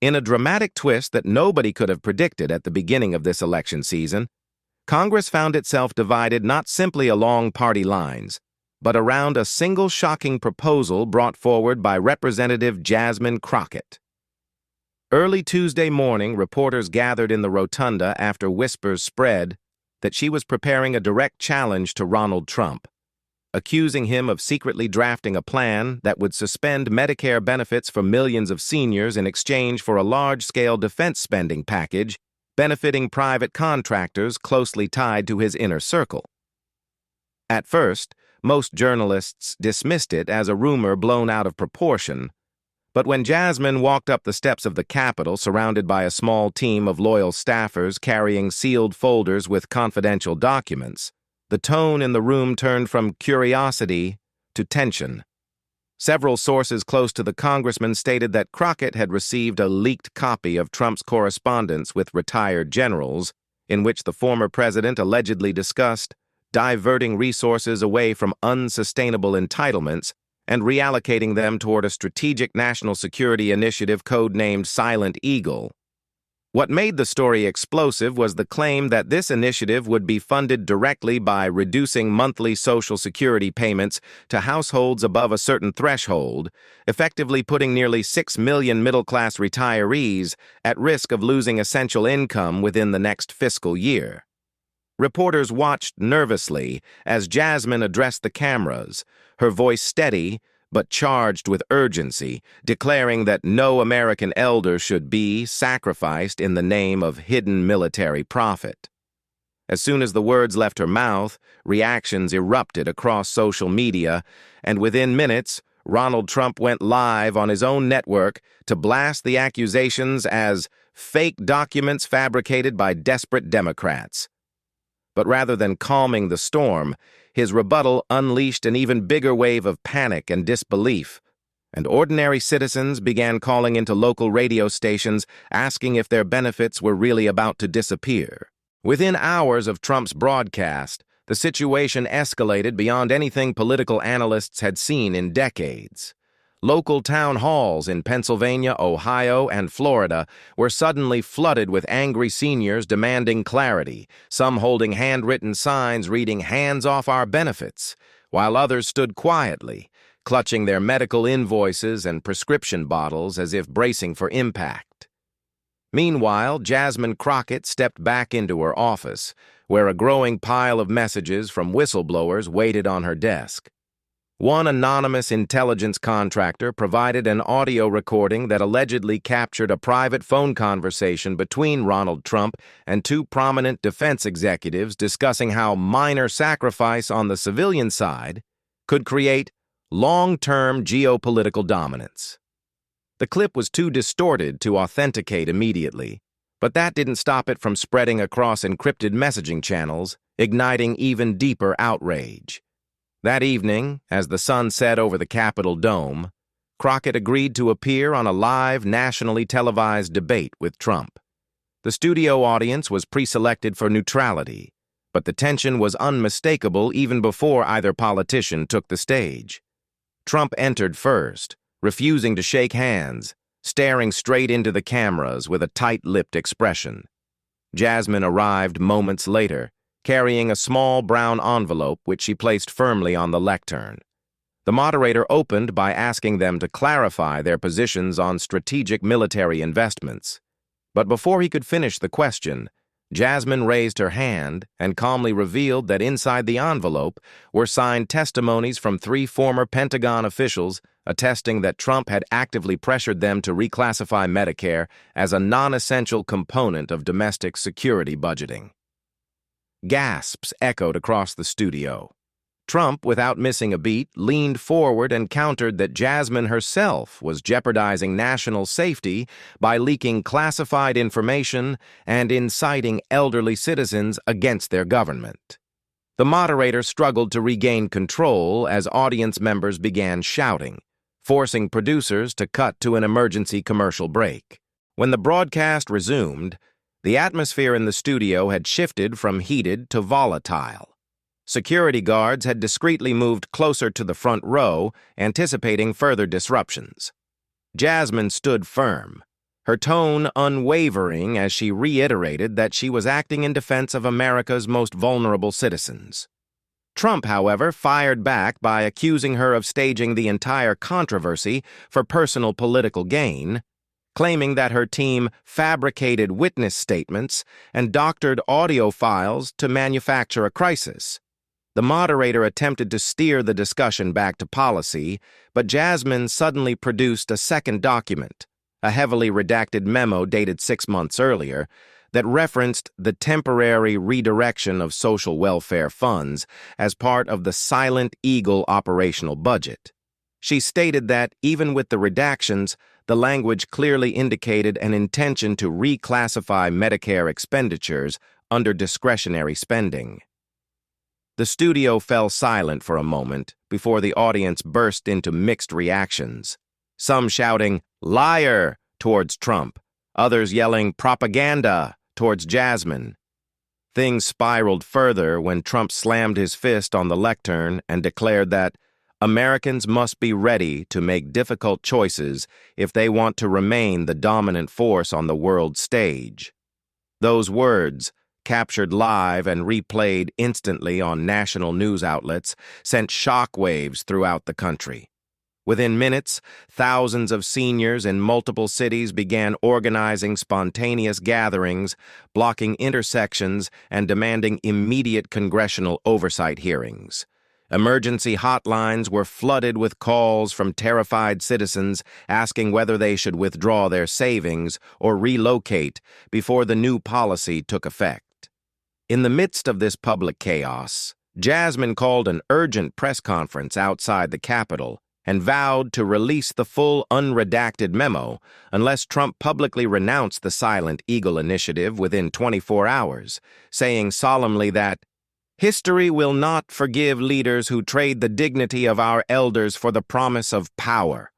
In a dramatic twist that nobody could have predicted at the beginning of this election season, Congress found itself divided not simply along party lines, but around a single shocking proposal brought forward by Representative Jasmine Crockett. Early Tuesday morning, reporters gathered in the rotunda after whispers spread that she was preparing a direct challenge to Ronald Trump, accusing him of secretly drafting a plan that would suspend Medicare benefits for millions of seniors in exchange for a large-scale defense spending package benefiting private contractors closely tied to his inner circle. At first, most journalists dismissed it as a rumor blown out of proportion, but when Jasmine walked up the steps of the Capitol surrounded by a small team of loyal staffers carrying sealed folders with confidential documents, the tone in the room turned from curiosity to tension. Several sources close to the congressman stated that Crockett had received a leaked copy of Trump's correspondence with retired generals, in which the former president allegedly discussed diverting resources away from unsustainable entitlements and reallocating them toward a strategic national security initiative codenamed Silent Eagle. What made the story explosive was the claim that this initiative would be funded directly by reducing monthly Social Security payments to households above a certain threshold, effectively putting nearly 6 million middle-class retirees at risk of losing essential income within the next fiscal year. Reporters watched nervously as Jasmine addressed the cameras, her voice steady but charged with urgency, declaring that no American elder should be sacrificed in the name of hidden military profit. As soon as the words left her mouth, reactions erupted across social media, and within minutes, Ronald Trump went live on his own network to blast the accusations as fake documents fabricated by desperate Democrats. But rather than calming the storm, his rebuttal unleashed an even bigger wave of panic and disbelief, and ordinary citizens began calling into local radio stations asking if their benefits were really about to disappear. Within hours of Trump's broadcast, the situation escalated beyond anything political analysts had seen in decades. Local town halls in Pennsylvania, Ohio, and Florida were suddenly flooded with angry seniors demanding clarity, some holding handwritten signs reading "Hands off our benefits," while others stood quietly, clutching their medical invoices and prescription bottles as if bracing for impact. Meanwhile, Jasmine Crockett stepped back into her office, where a growing pile of messages from whistleblowers waited on her desk. One anonymous intelligence contractor provided an audio recording that allegedly captured a private phone conversation between Ronald Trump and two prominent defense executives discussing how minor sacrifice on the civilian side could create long-term geopolitical dominance. The clip was too distorted to authenticate immediately, but that didn't stop it from spreading across encrypted messaging channels, igniting even deeper outrage. That evening, as the sun set over the Capitol dome, Crockett agreed to appear on a live, nationally televised debate with Trump. The studio audience was pre-selected for neutrality, but the tension was unmistakable even before either politician took the stage. Trump entered first, refusing to shake hands, staring straight into the cameras with a tight-lipped expression. Jasmine arrived moments later, carrying a small brown envelope which she placed firmly on the lectern. The moderator opened by asking them to clarify their positions on strategic military investments. But before he could finish the question, Jasmine raised her hand and calmly revealed that inside the envelope were signed testimonies from 3 former Pentagon officials attesting that Trump had actively pressured them to reclassify Medicare as a non-essential component of domestic security budgeting. Gasps echoed across the studio. Trump, without missing a beat, leaned forward and countered that Jasmine herself was jeopardizing national safety by leaking classified information and inciting elderly citizens against their government. The moderator struggled to regain control as audience members began shouting, forcing producers to cut to an emergency commercial break. When the broadcast resumed, the atmosphere in the studio had shifted from heated to volatile. Security guards had discreetly moved closer to the front row, anticipating further disruptions. Jasmine stood firm, her tone unwavering as she reiterated that she was acting in defense of America's most vulnerable citizens. Trump, however, fired back by accusing her of staging the entire controversy for personal political gain, claiming that her team fabricated witness statements and doctored audio files to manufacture a crisis. The moderator attempted to steer the discussion back to policy, but Jasmine suddenly produced a second document, a heavily redacted memo dated 6 months earlier, that referenced the temporary redirection of social welfare funds as part of the Silent Eagle operational budget. She stated that, even with the redactions, the language clearly indicated an intention to reclassify Medicare expenditures under discretionary spending. The studio fell silent for a moment before the audience burst into mixed reactions, some shouting, "Liar!" towards Trump, others yelling, "Propaganda!" towards Jasmine. Things spiraled further when Trump slammed his fist on the lectern and declared that Americans must be ready to make difficult choices if they want to remain the dominant force on the world stage. Those words, captured live and replayed instantly on national news outlets, sent shockwaves throughout the country. Within minutes, thousands of seniors in multiple cities began organizing spontaneous gatherings, blocking intersections, and demanding immediate congressional oversight hearings. Emergency hotlines were flooded with calls from terrified citizens asking whether they should withdraw their savings or relocate before the new policy took effect. In the midst of this public chaos, Jasmine called an urgent press conference outside the Capitol and vowed to release the full unredacted memo unless Trump publicly renounced the Silent Eagle initiative within 24 hours, saying solemnly that history will not forgive leaders who trade the dignity of our elders for the promise of power.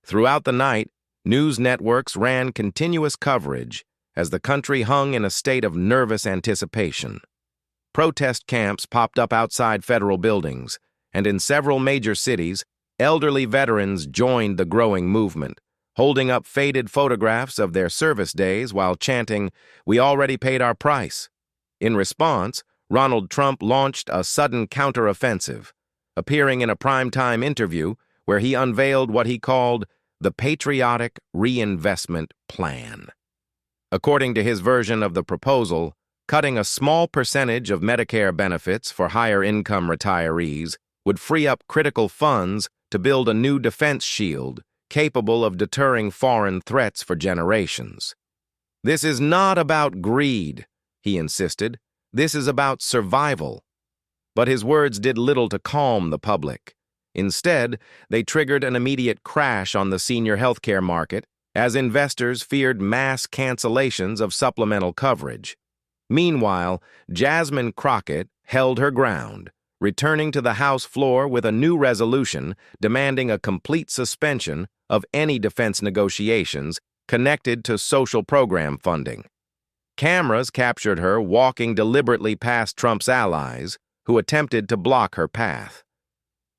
Throughout the night, news networks ran continuous coverage as the country hung in a state of nervous anticipation. Protest camps popped up outside federal buildings, and in several major cities, elderly veterans joined the growing movement, holding up faded photographs of their service days while chanting, "We already paid our price." In response, Ronald Trump launched a sudden counteroffensive, appearing in a primetime interview where he unveiled what he called the Patriotic Reinvestment Plan. According to his version of the proposal, cutting a small percentage of Medicare benefits for higher-income retirees would free up critical funds to build a new defense shield capable of deterring foreign threats for generations. "This is not about greed," he insisted. "This is about survival." But his words did little to calm the public. Instead, they triggered an immediate crash on the senior healthcare market as investors feared mass cancellations of supplemental coverage. Meanwhile, Jasmine Crockett held her ground, returning to the House floor with a new resolution demanding a complete suspension of any defense negotiations connected to social program funding. Cameras captured her walking deliberately past Trump's allies, who attempted to block her path.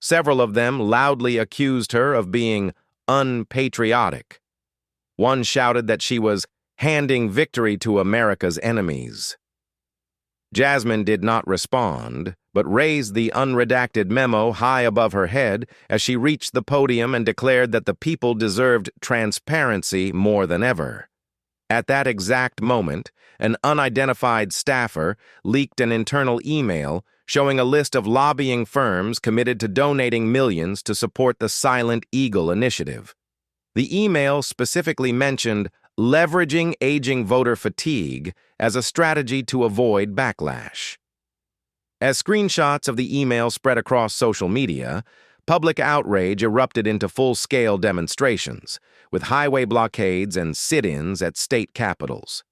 Several of them loudly accused her of being unpatriotic. One shouted that she was handing victory to America's enemies. Jasmine did not respond, but raised the unredacted memo high above her head as she reached the podium and declared that the people deserved transparency more than ever. At that exact moment, an unidentified staffer leaked an internal email showing a list of lobbying firms committed to donating millions to support the Silent Eagle initiative. The email specifically mentioned leveraging aging voter fatigue as a strategy to avoid backlash. As screenshots of the email spread across social media, public outrage erupted into full-scale demonstrations, with highway blockades and sit-ins at state capitals.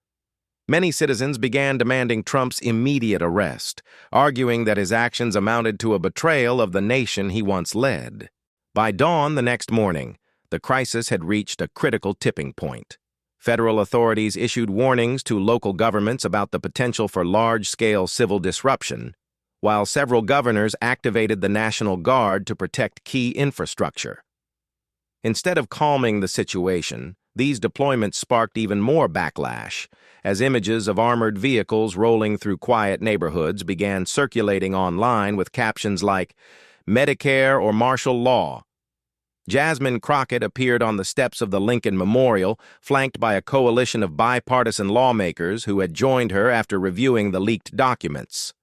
Many citizens began demanding Trump's immediate arrest, arguing that his actions amounted to a betrayal of the nation he once led. By dawn the next morning, the crisis had reached a critical tipping point. Federal authorities issued warnings to local governments about the potential for large-scale civil disruption, while several governors activated the National Guard to protect key infrastructure. Instead of calming the situation, These deployments sparked even more backlash, as images of armored vehicles rolling through quiet neighborhoods began circulating online with captions like, "Medicare or martial law." Jasmine Crockett appeared on the steps of the Lincoln Memorial, flanked by a coalition of bipartisan lawmakers who had joined her after reviewing the leaked documents.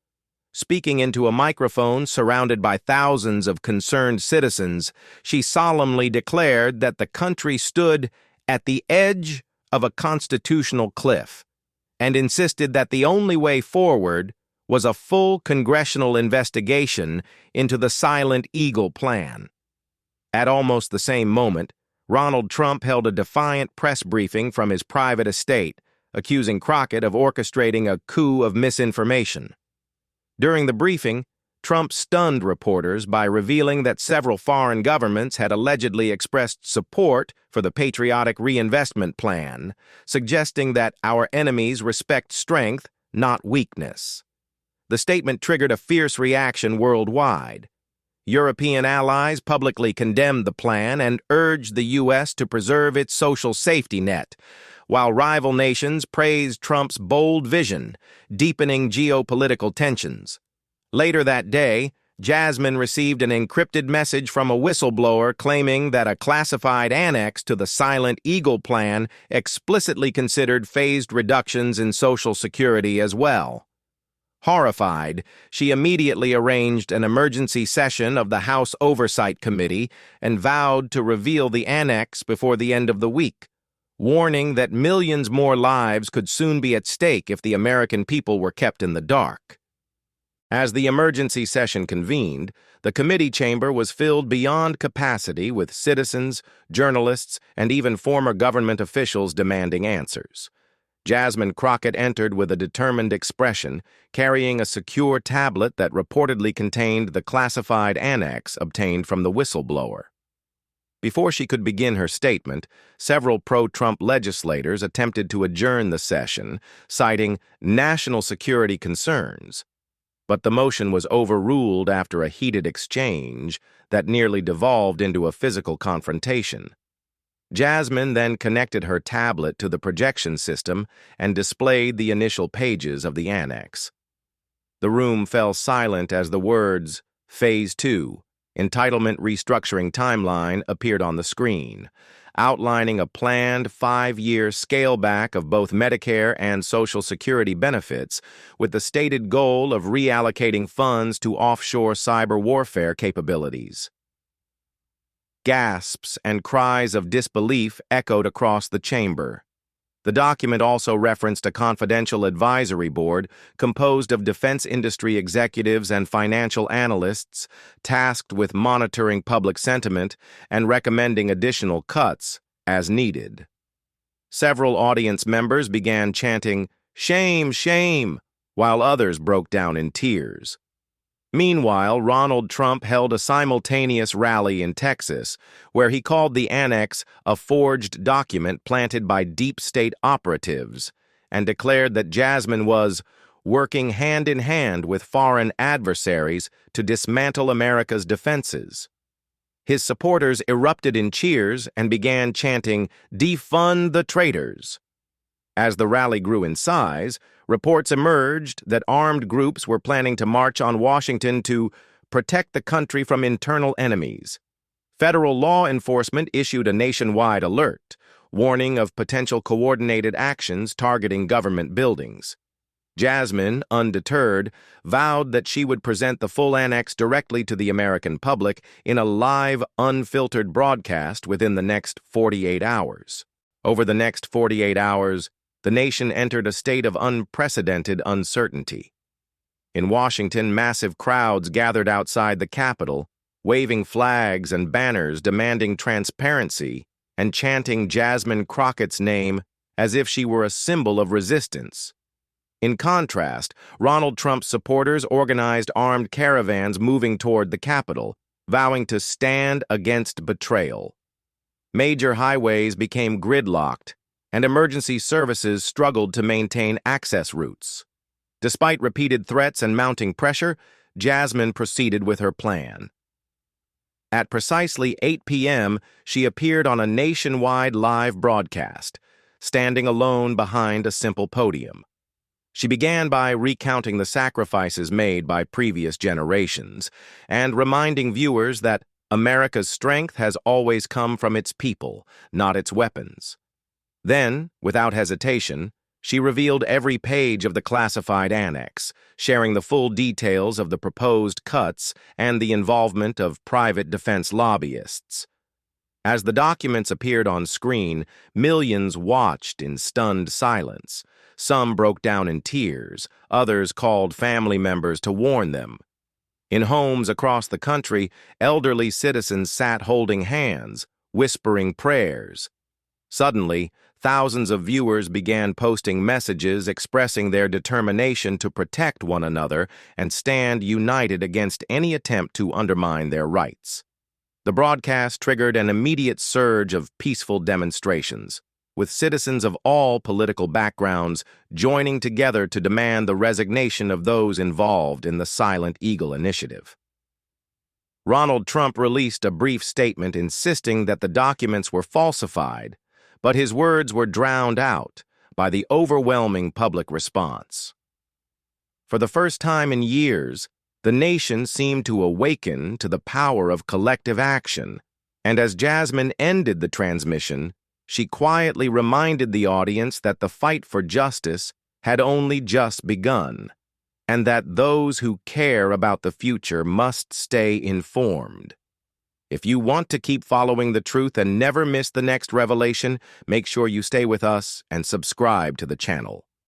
Speaking into a microphone surrounded by thousands of concerned citizens, she solemnly declared that the country stood at the edge of a constitutional cliff and insisted that the only way forward was a full congressional investigation into the Silent Eagle plan. At almost the same moment, Ronald Trump held a defiant press briefing from his private estate, accusing Crockett of orchestrating a coup of misinformation. During the briefing, Trump stunned reporters by revealing that several foreign governments had allegedly expressed support for the Patriotic Reinvestment Plan, suggesting that our enemies respect strength, not weakness. The statement triggered a fierce reaction worldwide. European allies publicly condemned the plan and urged the U.S. to preserve its social safety net, while rival nations praised Trump's bold vision, deepening geopolitical tensions. Later that day, Jasmine received an encrypted message from a whistleblower claiming that a classified annex to the Silent Eagle plan explicitly considered phased reductions in Social Security as well. Horrified, she immediately arranged an emergency session of the House Oversight Committee and vowed to reveal the annex before the end of the week, warning that millions more lives could soon be at stake if the American people were kept in the dark. As the emergency session convened, the committee chamber was filled beyond capacity with citizens, journalists, and even former government officials demanding answers. Jasmine Crockett entered with a determined expression, carrying a secure tablet that reportedly contained the classified annex obtained from the whistleblower. Before she could begin her statement, several pro-Trump legislators attempted to adjourn the session, citing national security concerns. But the motion was overruled after a heated exchange that nearly devolved into a physical confrontation. Jasmine then connected her tablet to the projection system and displayed the initial pages of the annex. The room fell silent as the words, Phase 2, Entitlement Restructuring Timeline, appeared on the screen, outlining a planned 5-year scale-back of both Medicare and Social Security benefits, with the stated goal of reallocating funds to offshore cyber warfare capabilities. Gasps and cries of disbelief echoed across the chamber. The document also referenced a confidential advisory board composed of defense industry executives and financial analysts tasked with monitoring public sentiment and recommending additional cuts as needed. Several audience members began chanting, "Shame, shame," while others broke down in tears. Meanwhile, Ronald Trump held a simultaneous rally in Texas, where he called the annex a forged document planted by deep state operatives, and declared that Jasmine was working hand in hand with foreign adversaries to dismantle America's defenses. His supporters erupted in cheers and began chanting, "Defund the traitors." As the rally grew in size, reports emerged that armed groups were planning to march on Washington to protect the country from internal enemies. Federal law enforcement issued a nationwide alert, warning of potential coordinated actions targeting government buildings. Jasmine, undeterred, vowed that she would present the full annex directly to the American public in a live, unfiltered broadcast within the next 48 hours. Over the next 48 hours, the nation entered a state of unprecedented uncertainty. In Washington, massive crowds gathered outside the Capitol, waving flags and banners demanding transparency and chanting Jasmine Crockett's name as if she were a symbol of resistance. In contrast, Ronald Trump's supporters organized armed caravans moving toward the Capitol, vowing to stand against betrayal. Major highways became gridlocked, and emergency services struggled to maintain access routes. Despite repeated threats and mounting pressure, Jasmine proceeded with her plan. At precisely 8 p.m., she appeared on a nationwide live broadcast, standing alone behind a simple podium. She began by recounting the sacrifices made by previous generations and reminding viewers that America's strength has always come from its people, not its weapons. Then, without hesitation, she revealed every page of the classified annex, sharing the full details of the proposed cuts and the involvement of private defense lobbyists. As the documents appeared on screen, millions watched in stunned silence. Some broke down in tears, others called family members to warn them. In homes across the country, elderly citizens sat holding hands, whispering prayers. Suddenly, thousands of viewers began posting messages expressing their determination to protect one another and stand united against any attempt to undermine their rights. The broadcast triggered an immediate surge of peaceful demonstrations, with citizens of all political backgrounds joining together to demand the resignation of those involved in the Silent Eagle initiative. Ronald Trump released a brief statement insisting that the documents were falsified, but his words were drowned out by the overwhelming public response. For the first time in years, the nation seemed to awaken to the power of collective action, and as Jasmine ended the transmission, she quietly reminded the audience that the fight for justice had only just begun, and that those who care about the future must stay informed. If you want to keep following the truth and never miss the next revelation, make sure you stay with us and subscribe to the channel.